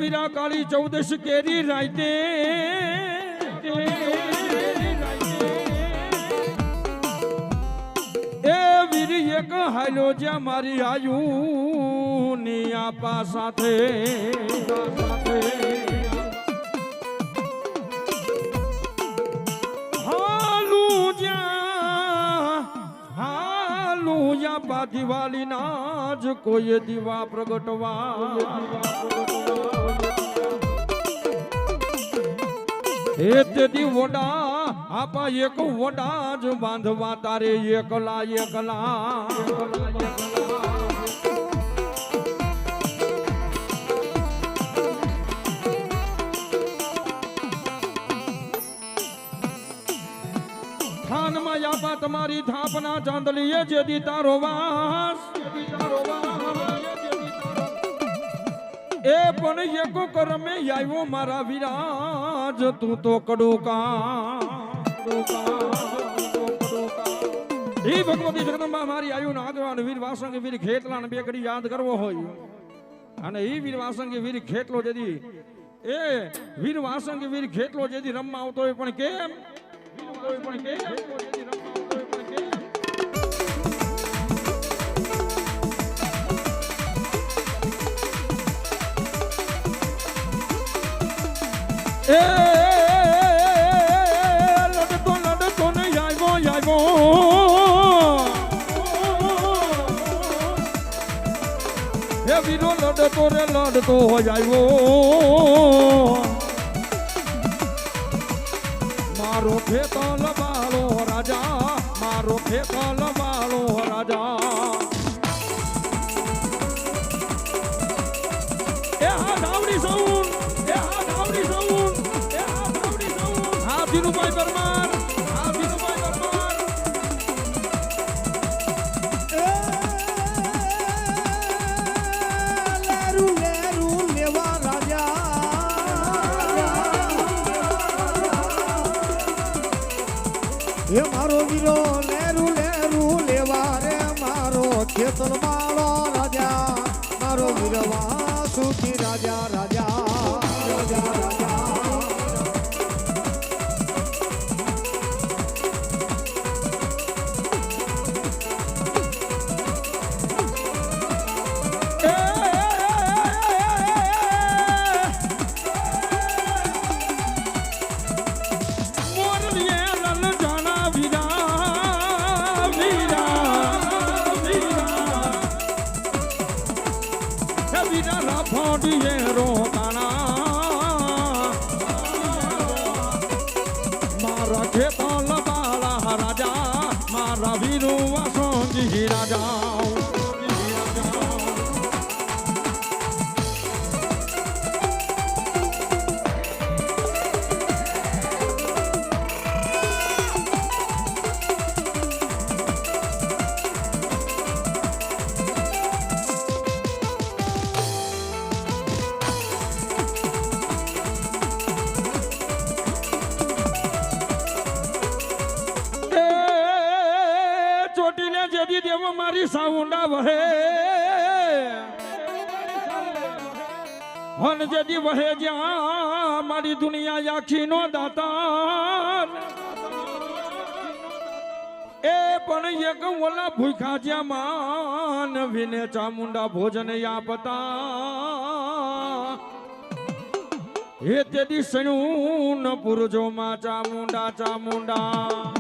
વીરા કાળી 14 કેરી રાઈતે એ વીરી એક હાલો જ્યાં મારી આયુ ની આપા સાથે દિવાળી ના જ કોઈ દીવા પ્રગટવા હે તે દી વડા આપા એક વડા જ બાંધવા તારે એકલા થાનમાં યાપા તમારી થાપના ચાંદલીએ જેદી તારો વાસ એ પણ એકો કરમે આવ્યો મારા વિરાજ તું તો કડુકા હે ભગવતી જગદંબા મારી આયુ ના આગવાન વીર વાસંગ વીર ખેતલા ને બેકડી યાદ કરવો હોય અને ઈ વીર વાસંગ વીર ખેતલો જેદી એ વીર વાસંગ વીર ખેતલો જેદી રમવા આવતો હોય પણ કેમ લડતો ને આવ્યો હે વીરો લડતો આવ્યો મારો ખેતલ બાળો રાજા મારો ખેતલ બાળો રાજા એ હા ધાવડી સાઉન્ડ હા ધીરુભાઈ પરમાર હે મારો વીરો લેરું લેવા રે મારો ખેતર માળો રાજા મારો વીરવા સુખી રાજા મારા ખેતલ બાળા રાજા મારા વીરુ વાસંગી રાજા જેદી દેવ મારી સાઉન્ડા વહે હન જેદી વહે જ્યાં મારી દુનિયા આખી નો દાતાર એ પણ એક ઓલા ભૂખા જ્યાં માન વિને ચામુંડા ભોજન આપતા હે તેદી સણું ન પુરજો માં ચામુંડા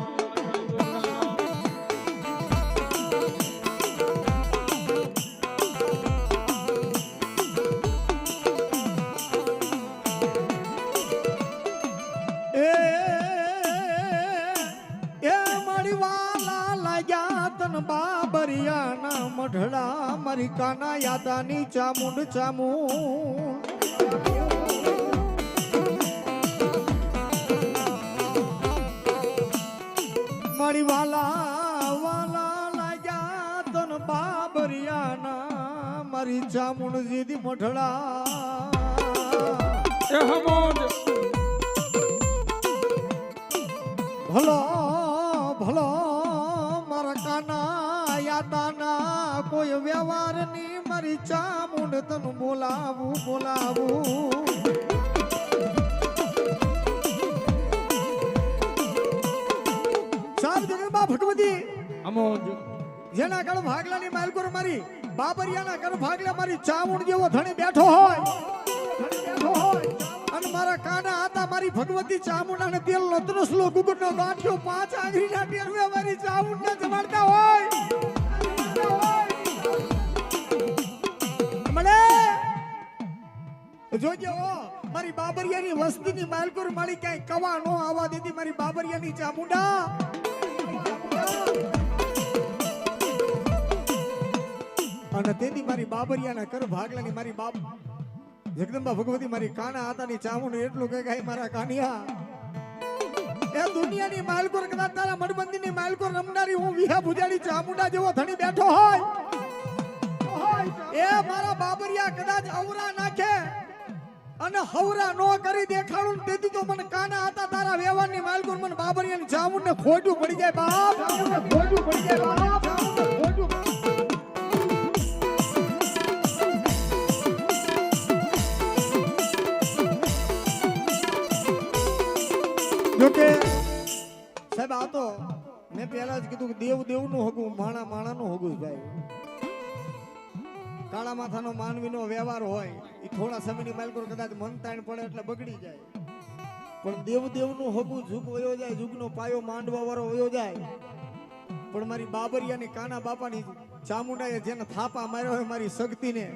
બાબરિયાના મઢડા મારી કાના યાદાની ચામુંડ મારી વાલા લાગ્યા તન બાબરિયાના મારી ચામુંડ જીદી મઢડા ભલો મારા કાના યાદાના કોઈ વ્યવહારની મારી ચામુંડ તને બોલાવું બોલાવું સાહેબ જગદંબા ભગવતી અમોજ જેના કળ ભાગલાની માલકોર મારી બાબરિયાના કળ ભાગલા મારી ચામુંડ જેવો ધણી બેઠો હોય અને મારા કાના હતા મારી ભગવતી ચામુંડાને તેલ નતરસલો ગુગરનો ગાંઠિયો 5 આંગળીના ટેરવે મારી ચામુંડને જમાડતા હોય મળે જોજો મારી બાબરિયાની વસ્તીની માલકોર માળી ક્યાંય કવા નો આવવા દેતી મારી બાબરિયાની ચામુંડા અને તેથી મારી બાબરિયાના કર ભાગલાની મારી બાપ જગદંબા ભગવતી મારી કાના આતાની ચામુંડ એટલું કે ગાય મારા કાનિયા એ દુનિયાની માલકોર કદાચ તારા મડબંધીની માલકોર રમનારી હું વિહા ભુજાડી ચામુંડા જેવો ધણી બેઠો હોય એ મારા બાબરિયા કદાચ અવરા નાખે અને હવરા નો કરી દેખાડું તેથી તો મને કાના આતા તારા વ્યવહારની માલકોર મને બાબરિયાની ચામુંડને ખોટું પડી જાય બાપ ખોટું પડી જાય બાપ ખોટું જોકે સાહેબ આ તો મેં પહેલા જ કીધું કે દેવ દેવનું હગું માણા માણાનું હગું ભાઈ કાળા માથાનો માનવીનો વ્યવહાર હોય એ થોડા સમયની માલકોર કદાચ મન તાણ પડે એટલે બગડી જાય પણ દેવ દેવનું હગું જુગ વયો જાય જુગનો પાયો માંડવા વાળો વયો જાય પણ મારી બાબરિયાની કાના બાપાની ચામુંડાએ જેને થાપા માર્યો હોય મારી શક્તિને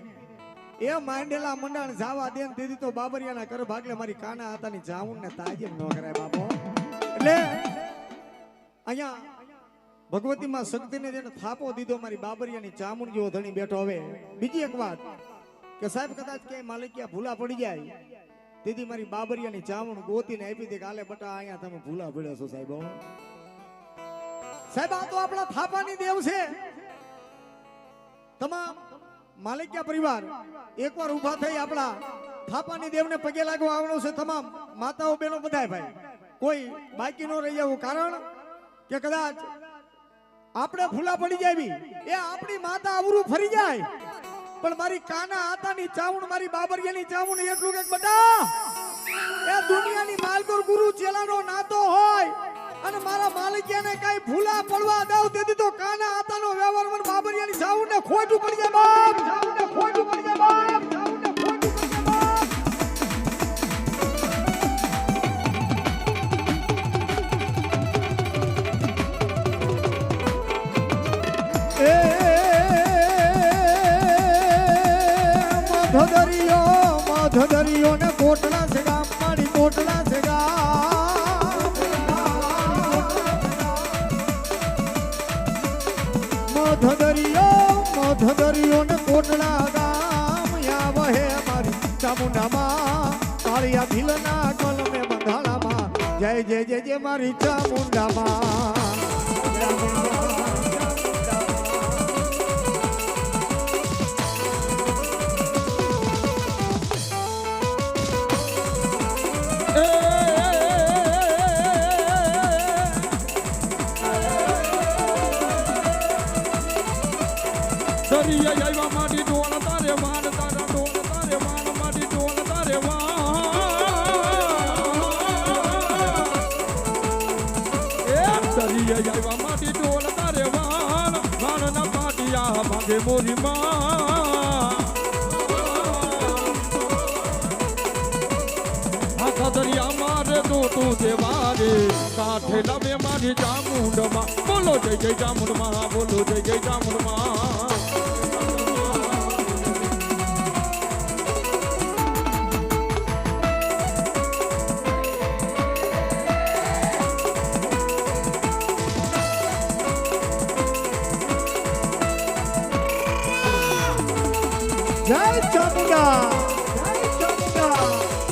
એ માંડેલા મંડાણ જાવા દે ને તેથી તો બાબરિયાના કર ભાગલે મારી કાના આતાની ચામુંડને તાજે ન કરાય બાપો એટલે અહીંયા ભગવતીમાં શક્તિને જેને થાપો દીધો મારી બાબરિયાની ચામુંડ જેવો ધણી બેઠો. હવે બીજી એક વાત કે સાહેબ કદાચ કે માલિકિયા ભૂલા પડી જાય તેથી મારી બાબરિયાની ચામુંડ ગોતીને આપી દે કે આલે બટા અહીંયા તમે ભૂલા પડ્યો છો સાહેબ. સાહેબ આ તો આપણા થાપાની દેવ છે. તમામ માલિકિયા પરિવાર એકવાર ઊભા થઈ આપણા થાપાની દેવને પગે લાગવા આવવાનો છે. તમામ માતાઓ બહેનો બધાય ભાઈ કોઈ બાકી ન રહી જવું, કારણ કે કદાચ આપણે ભૂલા પડી જાય એ આપણી માતા અવરું ફરી જાય, પણ મારી કાના આતાની ચામુંડ મારી બાબરિયાની ચામુંડ એટલું કે બટા એ દુનિયાની માલકોર ગુરુ ચેલાનો નાતો હોય અને મારા માલિકિયાને કઈ ભૂલા પડવા દઉં તેથી તો કાના આતાનો વ્યવહાર મને બાબરિયાની ચામુંડને ખોટું પડી જાય બાપ, ચામુંડને ખોટું પડી જાય બાપ, ચામુંડને ખોટું પડી જાય બાપ. મધદરિયો ને કોટલા છે ગામ મારી કોટલા છે મધદરિયો ને કોટલા ગામ યા વહે મારી ચામુંડામાં કાળિયા ભીલના કલમે બંધાણામાં જય જય જય જય મારી ચામુંડામાં. મોરી માં આખા દરિયા મારે તો તું દેવારે કાંઠે લવે મારી ચામુંડમાં. બોલો જય જય ચામુંડમાં, બોલો જય જય ચામુંડમાં. જય ચામુંડા, જય ચામુંડા,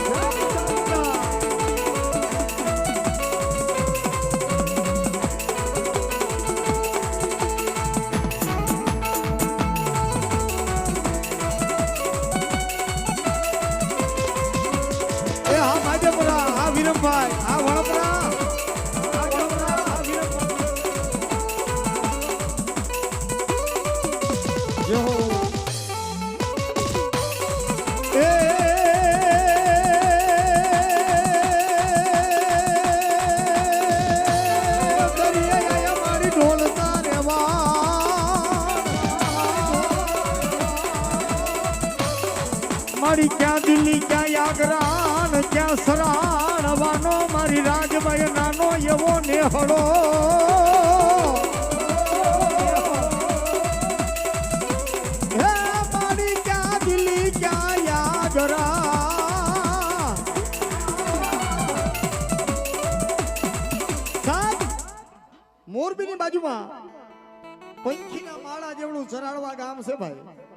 જય ચામુંડા. એ હા માજપરા, હા વિરમભાઈ, હા વણપરા, હા વણપરા, હા વિરમભાઈ. જો આગ્રાન ક્યાં સરાણવાનો મારી રાજભાઈ નાનો એવો નેહળો હે મારી ક્યાં દિલ્હી ક્યાં યાદરા સાહેબ મોરબીની બાજુમાં પંખીના માળા જેવડું ચરાડવા ગામ છે ભાઈ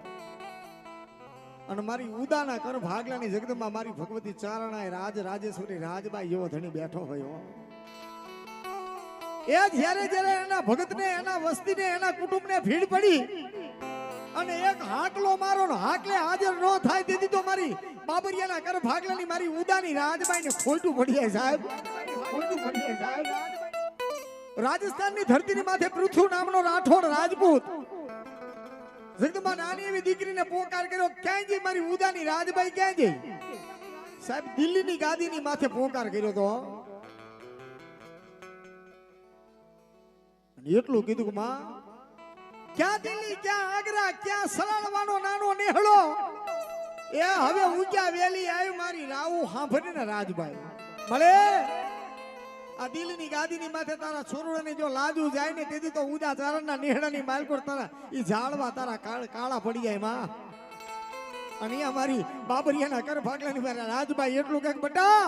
અને મારી ઉદાના કર ભાગલાની જગદંબા મારી ભગવતી ચારણાએ રાજેશ્વરી રાજબાઈ એવો ધણી બેઠો હોય એ જ્યારે જ્યારે એના ભગતને એના વસ્તીને એના કુટુંબને ભીડ પડી અને એક હાકલો મારો ને હાકલે હાજર ન થાય તેથી તો મારી બાબરિયાના કર ભાગલાની મારી ઉદાની રાજબાઈને ખોટું પડી જાય સાહેબ ખોટું પડી જાય સાહેબ રાજસ્થાનની ધરતીની માથે પૃથુ નામનો રાઠોડ રાજપૂત જગદંબા નાની એવી દીકરીને પોકાર કર્યો ક્યાં જઈ મારી ઉદાની રાજબાઈ ક્યાં જઈ સાહેબ દિલ્હીની ગાદીની માથે પોકાર કર્યો તો એટલું કીધું કે માં ક્યાં દિલ્હી ક્યાં આગ્રા ક્યાં સલાળવાનો નાનો નેહળો એ હવે હું ક્યાં વેલી આવી મારી રાવું સાંભળીને રાજબાઈ મળે આ દિલ્હીની ગાદીની માથે તારા છોરુડાની જો લાજુ જાય ને તેથી તો ઉદા ચારણના નેહડાની માલકોર તારા ઈ ઝાડવા તારા કાળા પડી જાય માં અને અહીંયા મારી બાબરિયાના કર ભાગલાની મારા રાજબાઈ એટલું કે બટા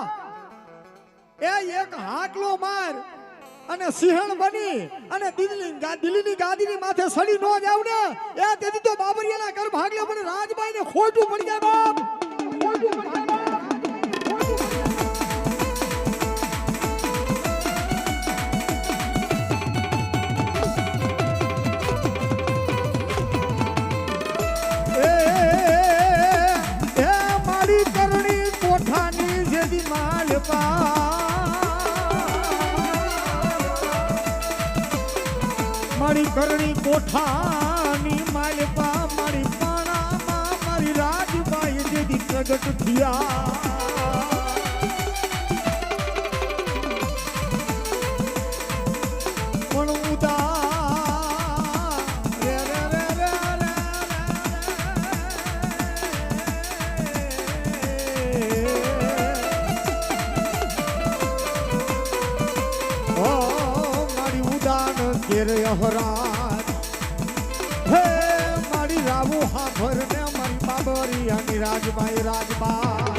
એ એક હાકલો માર અને સિંહણ બની અને દિલ્હીની ગાદીની માથે સડી નો જાવ ને એ તેથી તો બાબરિયાના કર ભાગલા મને રાજબાઈને ખોટું પડી જાય બાપ ખોટું પડી જાય મારી કરણી કોઠાની માલપા મારી પાણામાં મારી રાજબાઈ જેથી પ્રગટ થયા પણ ઉદા રે રે રે રે હરાજ હે મારી રાવું હાફર ને મારી બાબરિયાની રાજબાઈ રાજબાઈ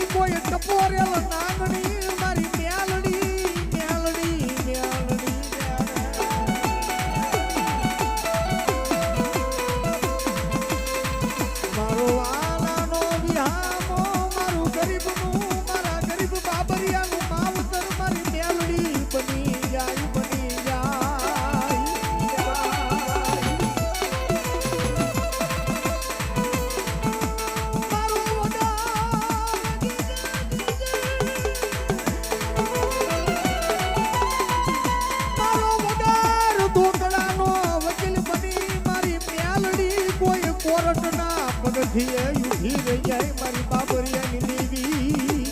કોઈ ટપોરેલ નાગણી મારી મેલડી મેલડી મેલડી મારો આનાનો વિહામો મારું ગરીબનું મારા ગરીબ બાબરિયાનું માવતર મારી મેલડી બની જાય પગથિયે ઊભી રહી જાય મારી બાબરિયાની દેવી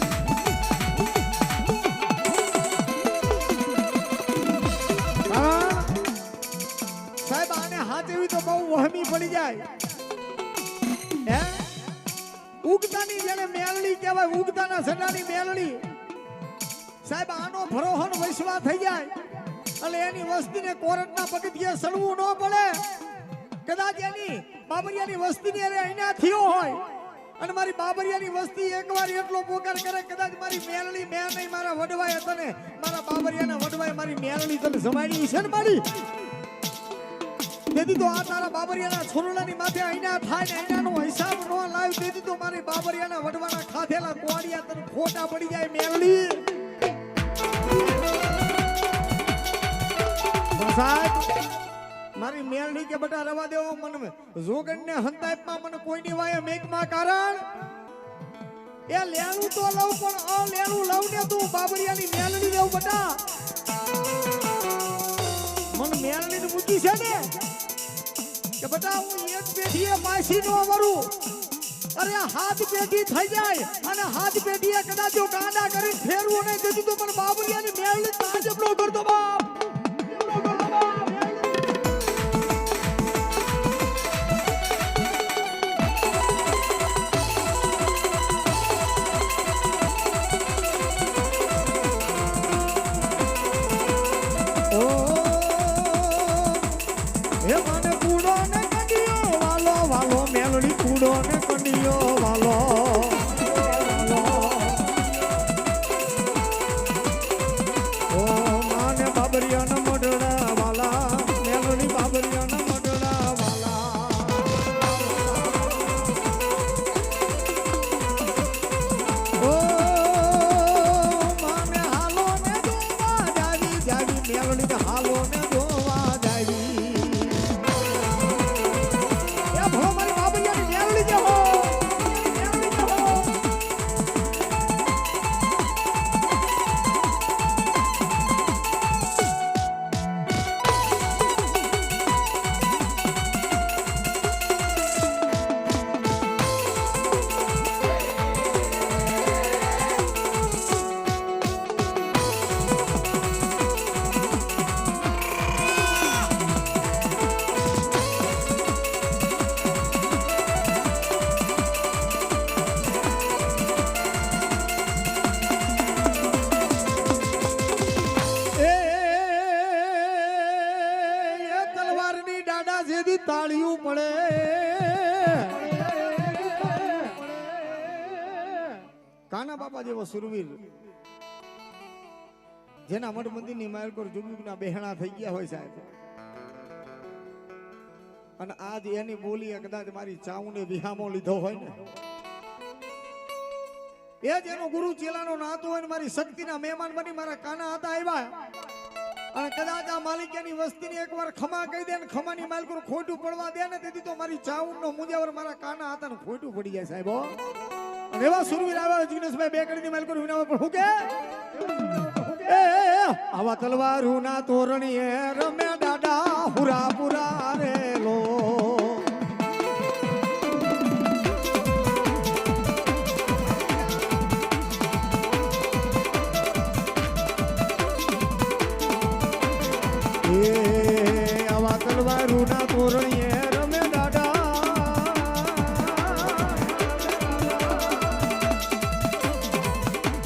સાહેબ આને હાથ એવી તો બહુ વહમી પડી જાય હે ઉગતાની જેને મેલડી કહેવાય ઉગતાના સડાની મેલડી સાહેબ આનો ભરોહન વૈશ્વા થઈ જાય અને એની વસ્તીને કોરટના પગથિયે સડવું ન પડે કદાચ એની બાબરિયાની વસ્તીની અરે અહીંયા થયો હોય અને મારી બાબરિયાની વસ્તી એકવાર એટલો પોકાર કરે કદાચ મારી મેલડી મેં નહીં મારા વડવાય તને મારા બાબરિયાના વડવાય મારી મેલડી તને જમાડી છે ને મારી તેથી તો આ તારા બાબરિયાના છોરલાની માથે અહીંયા થાય ને અહીંયાનો હિસાબ ન લાવ તેથી તો મારી બાબરિયાના વડવાના ખાધેલા કોડિયા તને ખોટા પડી જાય મેલડી સાહેબ મારી મેલડી કે બટા રવા દેવો મને જોગણને હંતાઈપમાં મને કોઈની વાય મેકમાં કારણ એ લેણું તો લઉં પણ આ લેણું લઉં ને તું બાબરિયાની મેલડી દેવ બટા મને મેળની મૂકી છે ને કે બટા હું એક પેઢીએ પાછી નો મરું અરે હાથ પેઢી થઈ જાય અને હાથ પેઢીએ કદાચ જો કાંડા કરીને ફેરવું નહીં દીધું તો મને બાબુલિયાની મેળની તાજબનો કરતો બાપ હે મને કૂડો ને કંડિયો વાલો વાલો મેલડી કૂડો ને કંડિયો વાલો ઓ માને બાબરિયાના મડડા વાલા મેલડી બાબરિયાના મડડા વાલા ઓ માને હાલો ને દોવા જાવી જાવી મેલડી હાલો ને દોવા જાવી તાળીયું પડે કાના બાપા જેવો સુરવીર જેના મઠ મંદિર ની માલકોર જુગના બેહણા થઈ ગયા હોય સાહેબ અને આજ એની બોલી કદાચ મારી ચાઉને વિહામો લીધો હોય ને એ જ એનો ગુરુ ચેલાનો નાતો હોય ને મારી શક્તિના મહેમાન બની મારા કાના હતા આવ્યા અને કદાચ આ માલિકિયાની વસ્તીની એકવાર ખમા કહી દે ને ખમાની માલકોર ખોટું પડવા દે ને તેથી તો મારી ચાઉનનો મુજાવર મારા કાના હતા ને ખોટું પડી જાય સાહેબ અને એવા સુરવીર આવ્યા જિગ્નેશભાઈ બેકડીની માલકોર વિનાવે પણ હું કે આવા તલવારુના તોરણીએ રમે દાડા હુરા પુરા રેલો આવા તલવારુના તોરણીએ રમે દાડા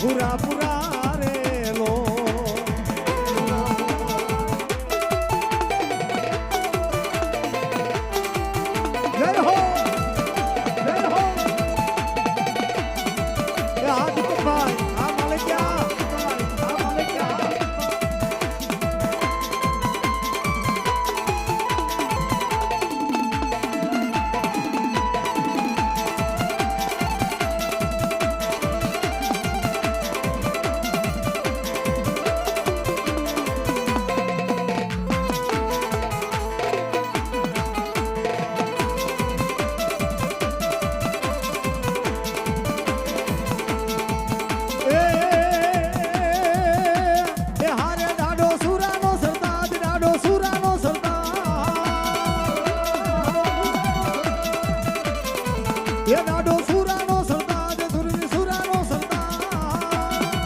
પુરા પુરા રેલો જય હો જય હો આ દીપકભાઈ આ માલિકિયા આ માલિકિયા ये नाडो सुरानो सरदार सुरवी सुरानो सरदार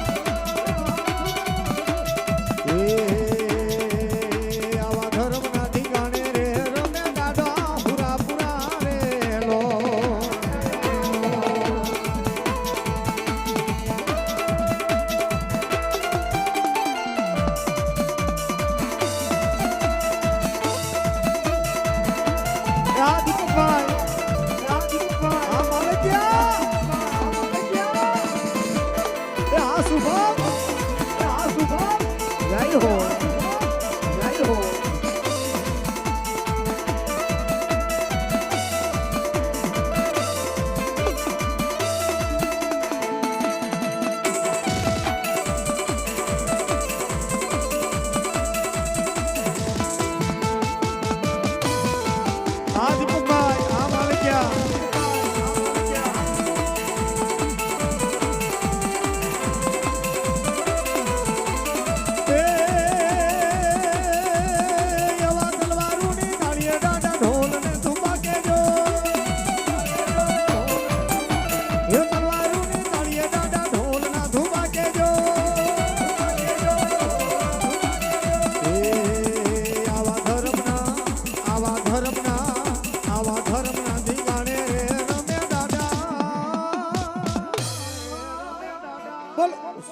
आवा धर्म ना ठिकाणे रे रमे दादा पुरा पुरा रे लो याद भाई जय हो जय हो आज भाई आ मालिकिया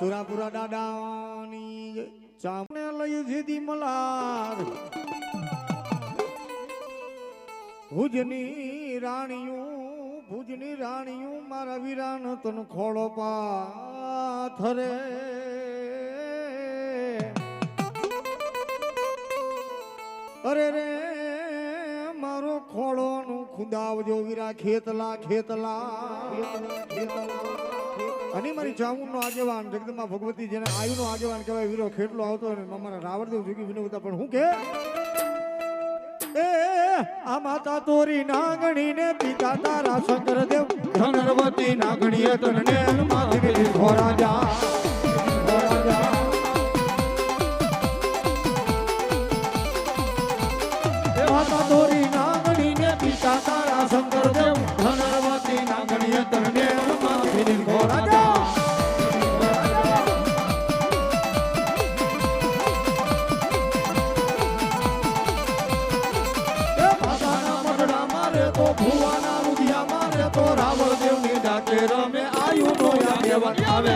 સુરાપુરા દાદાની ચામને લઈ જીધી મલાર ભુજની રાણીયું મારા વીરાન તન ખોળો પાથરે અરે રે મારો ખોળો નું ખુદાવજો વીરા ખેતલા અને મારી ચામુંડ નો આગેવાન જગદંબા ભગવતી જેને આયુ નો આગેવાન કહેવાય વીરો ખેટલો આવતો અને અમારા રાવણદેવ જોગી વિનોદા પણ હું કે એ આ માતા તોરી નાગણી ને પિતા તારા શંકરદેવ ધનવતી નાગણી તને માથે ઘોરાજા માતા તોરી નાગણી ને પિતા તારા શંકરદેવ ધનવતી નાગણી તને માથે ઘોરાજા ભુવાના રૂપિયા મારે તો રાવણ દેવ ની ડાકે રમે આયુ નો આગેવાન આવે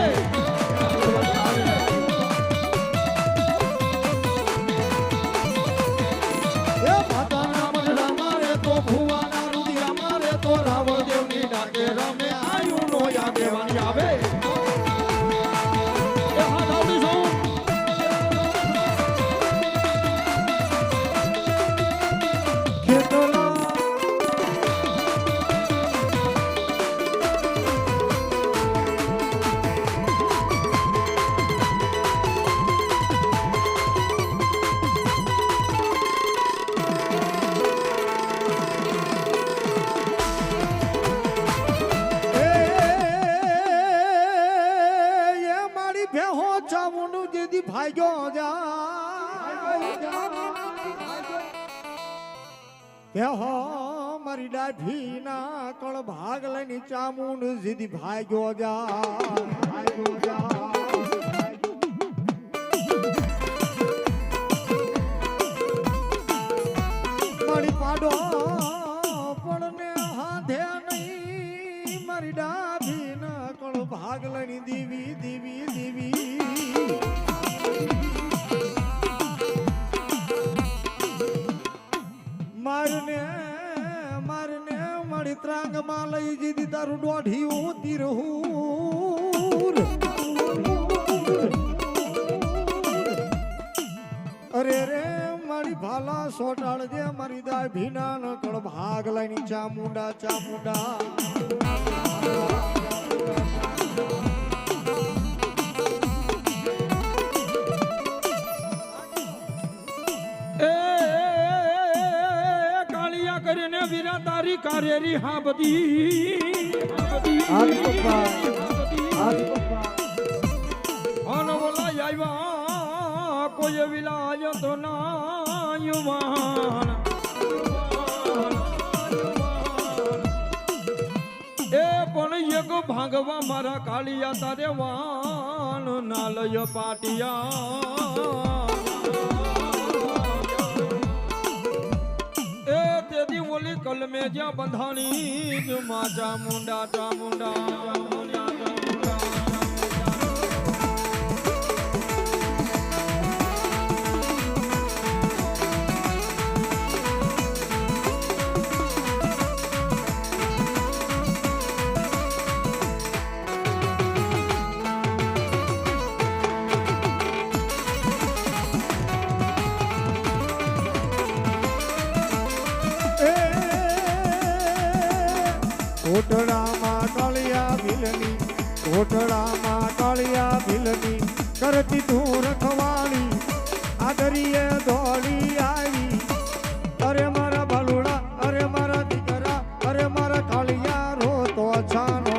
એ માતાના મઢડા મારે તો ભુવાના રૂપિયા મારે તો રાવણ દેવ ની ડાકે રમે આયુ નો આગેવાન આવે ભાગ્યો જા મારી ડાઢી ના કળ ભાગ લઈને ચામુંડ જીદી ભાગ્યો જા મારી પાડો પણ ને હાથે નહીં મારી ડાઢી ના કળ ભાગ લઈને દીવી મારને મારી ત્રાંગ માં લઈ જીધી તારું દોઢી ઉતી રહું અરે રે મારી ભાલા સોટાળ જે મારી દાય ભીના ન કળ ભાગ લઈને ચામુંડા કરીને વીરા તારી કાર્યરી હા બધી અન બોલા આવ્યા કોઈ વિલાય તો ના યુવાન એ પણ એક ભાગવા મારા કાળિયા તારે વાન નાલય પાટિયા ઓલી કલમે જ્યાં બંધાણી માં ચામુંડા કોટડામાં કાળિયા ભીલની કરતી તું રખવાળી આ દરિયે દોડી આવી અરે મારા બાલુડા અરે મારા દીકરા અરે મારા કાળિયા રો તો છાનો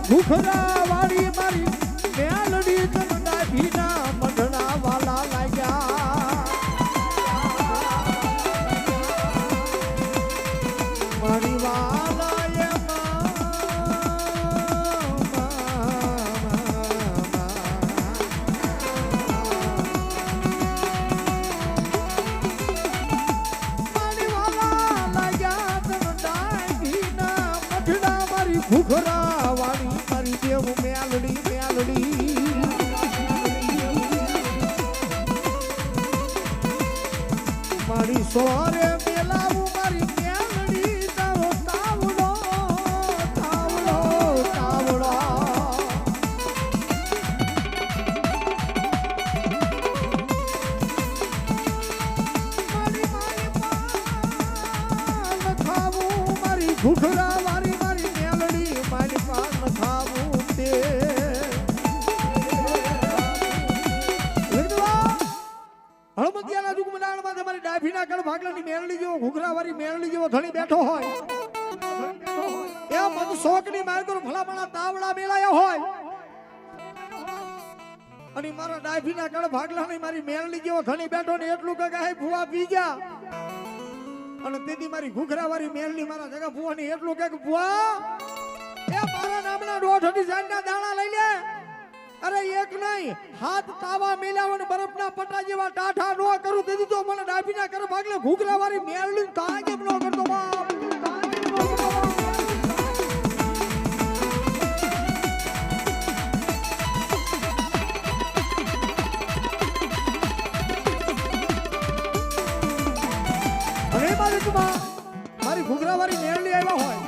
ભૂખરા વાળી મારી મેલડી તમના ભીના મઢણા ઘુઘરા વાળી મારી દેવ મેલડી મેલડી મારી સોરે મેલાવું મારી મેલડી તારો તાવડો તાવડો તાવડો ઘુઘરા વાળી મારી મેલડી મારી પાન ખાવું તે હળમતિયાના જુગમડાણમાં તમારી ડાભીના કણ ભાગલાની મેલડી જેવો ઘુઘરા વાળી મેલડી જેવો ધણી બેઠો હોય એ મત શોકની માર કરો ભલામણા તાવડા મેલાયા હોય અને મારા ડાભીના કણ ભાગલાની મારી મેલડી જેવો ધણી બેઠો ને એટલું કે હે ભુવા પી જા અને તેથી મારી ઘુઘરા વાળી મેલની મારા જગા ભુવાની એટલું કે ભુવા એ મારા નામના દોઢ જાનના દાણા લઈ લે અરે એક નહીં હાથ તાવા મેલાવો ને બરફના પટા જેવા ટાઠા નો કરું તેથી તો મને ડાભીના કર ભાગલે ઘુઘરા વાળી મેલની તા કેમ નો કરતો બાપ મારી ઘુઘરા વાળી મેલડી આવ્યા હોય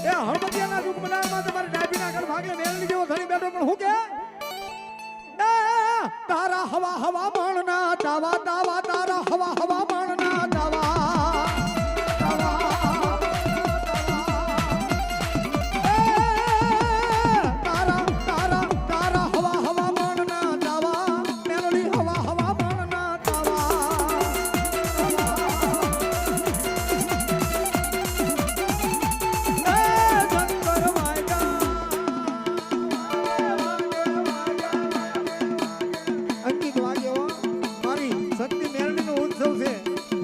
એ હળમતિયાના દુઃખ બનાવમાં તમારી ડાબીના ઘર ભાગલે મેલડી જેવો ધણી બેઠો પણ હું કે તારા હવા હવા માણના દાવા દાવા તારા હવા હવા માણના દાવા શક્તિ મેળવીનો ઉત્સવ છે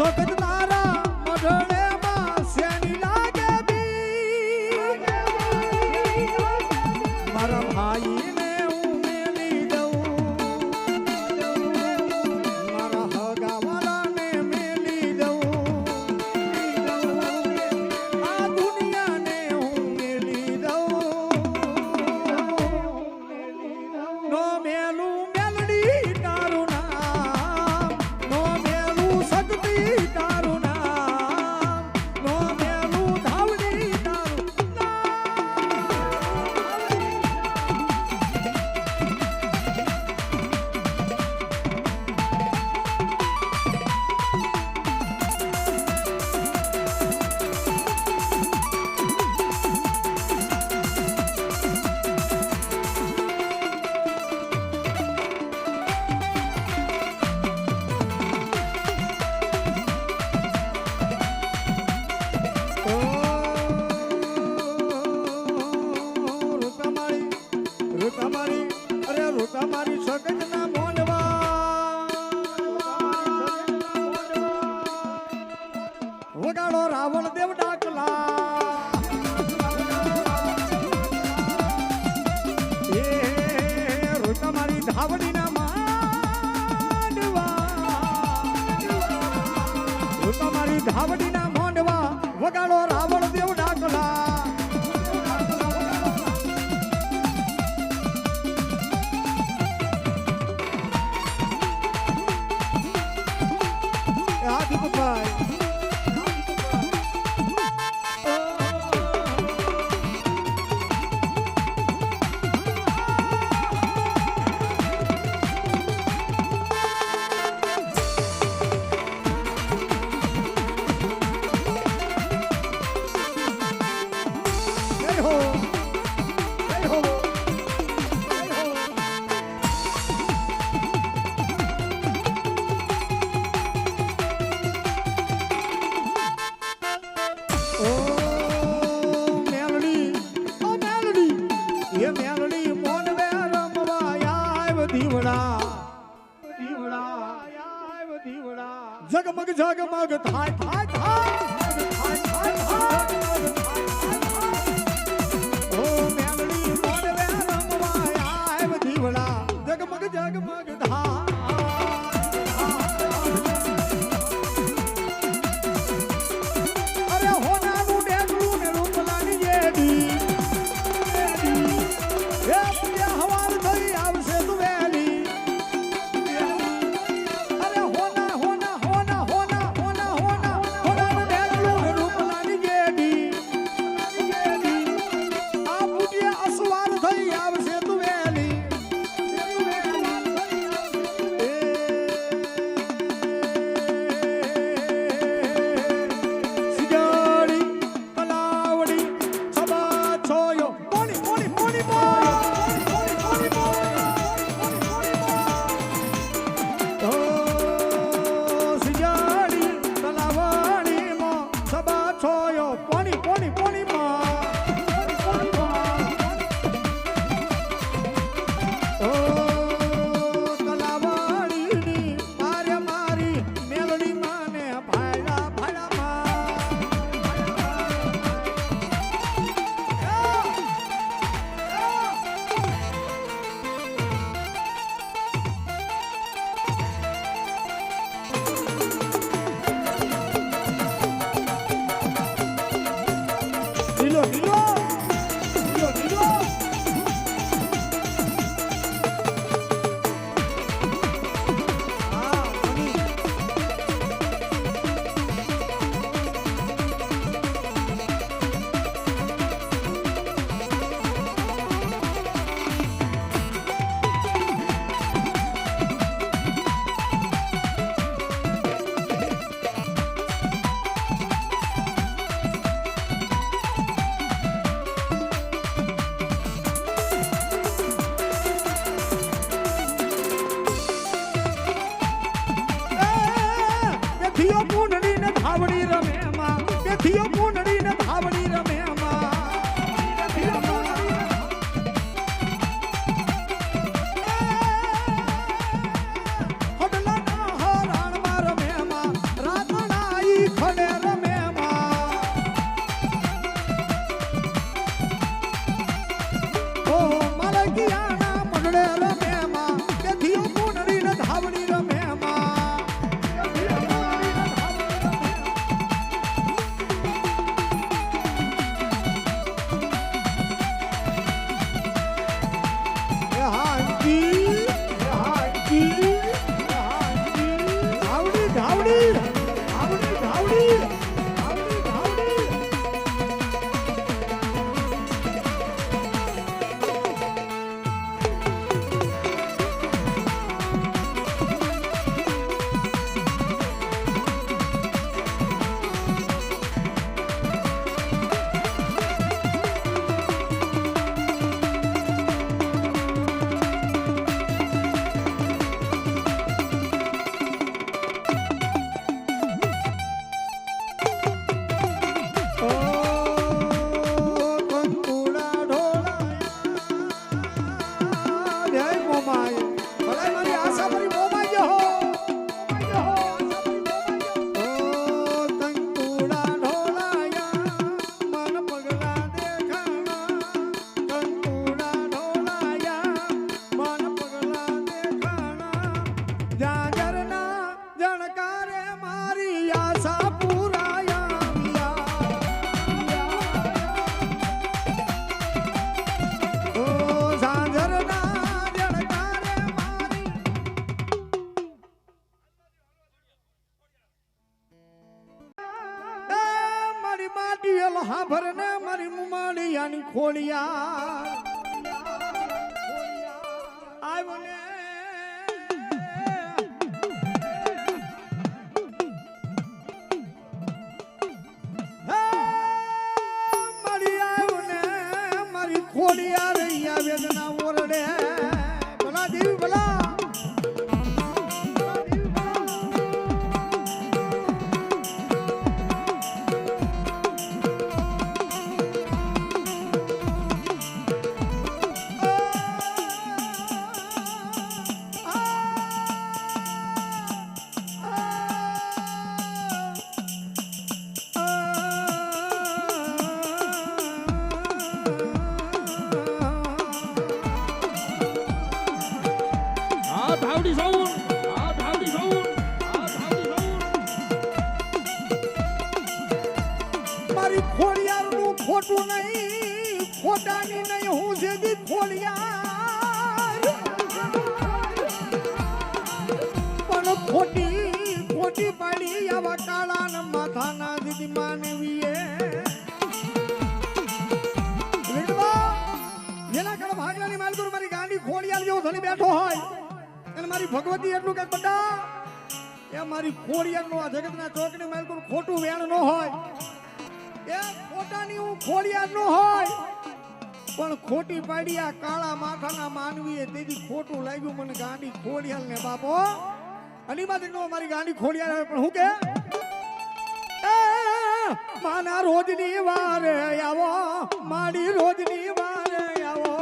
સખત તારા મઢડેમાં શેની લાગે બી મારા ભાઈને હું મેલી દઉં મારા હગાવાળાને મેલી દઉં આ દુનિયાને હું મેલી દઉં નો મેલું મેલડી તારું નામ નો મેલું શક્તિ તારું નામ નો મેલું ધાવડી તારું નામ તમારી સગતના મોંડવા વગાડો રાવણ દેવ ડાકલા એ તમારી ધાવડીના માંડવા તમારી ધાવડીના મોંડવા વગાડો રાવણ દેવ ડાકલા જગમગ જગમગ થાય થાય થાય ઓ મેલડી મોડવે રમવા આવ દીવડા જગમગ જગમગ થાય અરે હોનાનું ડેગલું ને રૂપલાની જેડી એ પુયા હવાર થઈ આવશે તું વેલી રાતના ભરને મારી મુમાડિયાની ખોડિયા આવ્યો ને મારી આવ્યો ને મારી ખોડિયા રૈયા વેદના ઓરડે ભલા દેવી ભલા મારી ખોડિયારનું ખોટું નહીં ખોટાની નહીં હું જેદી ખોડિયાર પણ ખોટી પાડી આવા કાળાના માથાના દીદી માનવીએ જેના કણ ભાગલાની માલગુર મારી ગાંડી ખોડિયાર જેવો ધણી બેઠો હોય અને મારી ભગવતી એટલું કે બડા એ મારી ખોડિયારનો આ જગતના ચોકની માલગુર ખોટું વેણ ન હોય એ ખોટાની હું ખોડિયાર ન હોય પણ ખોટી પાડી આ કાળા માથાના માનવીએ તેથી ખોટું લાગ્યું મને ગાંડી ખોડિયાર ને બાપો અનીમાંથી નો મારી ગાંડી ખોડિયાર પણ હું કે માના રોજની વારે આવો મારી રોજની વારે આવો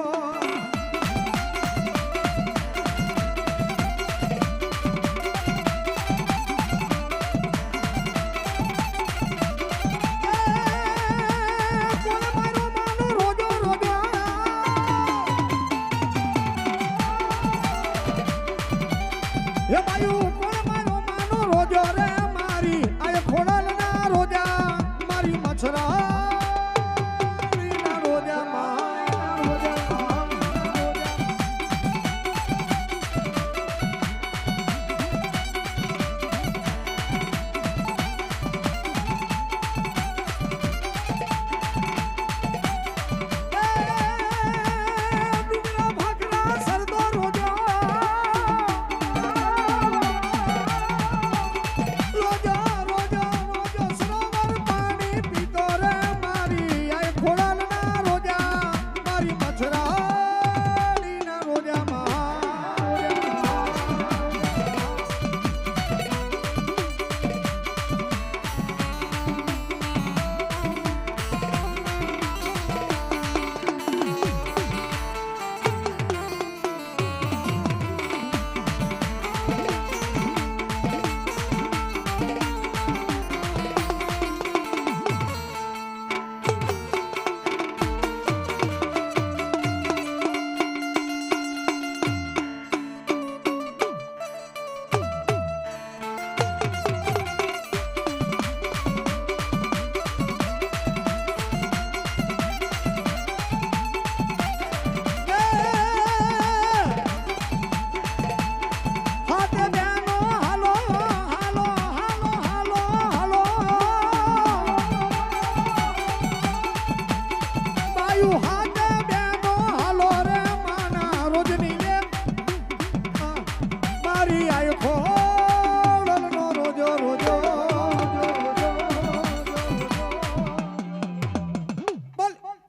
એ બાયુ કોણ મારો માનો રોજો રે મારી આ ખોડાલના રોજા મારી મછરા રોજા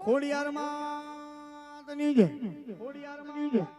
ખોડિયારમાં તો નહીં જાય ખોડિયારમાં નહીં જાય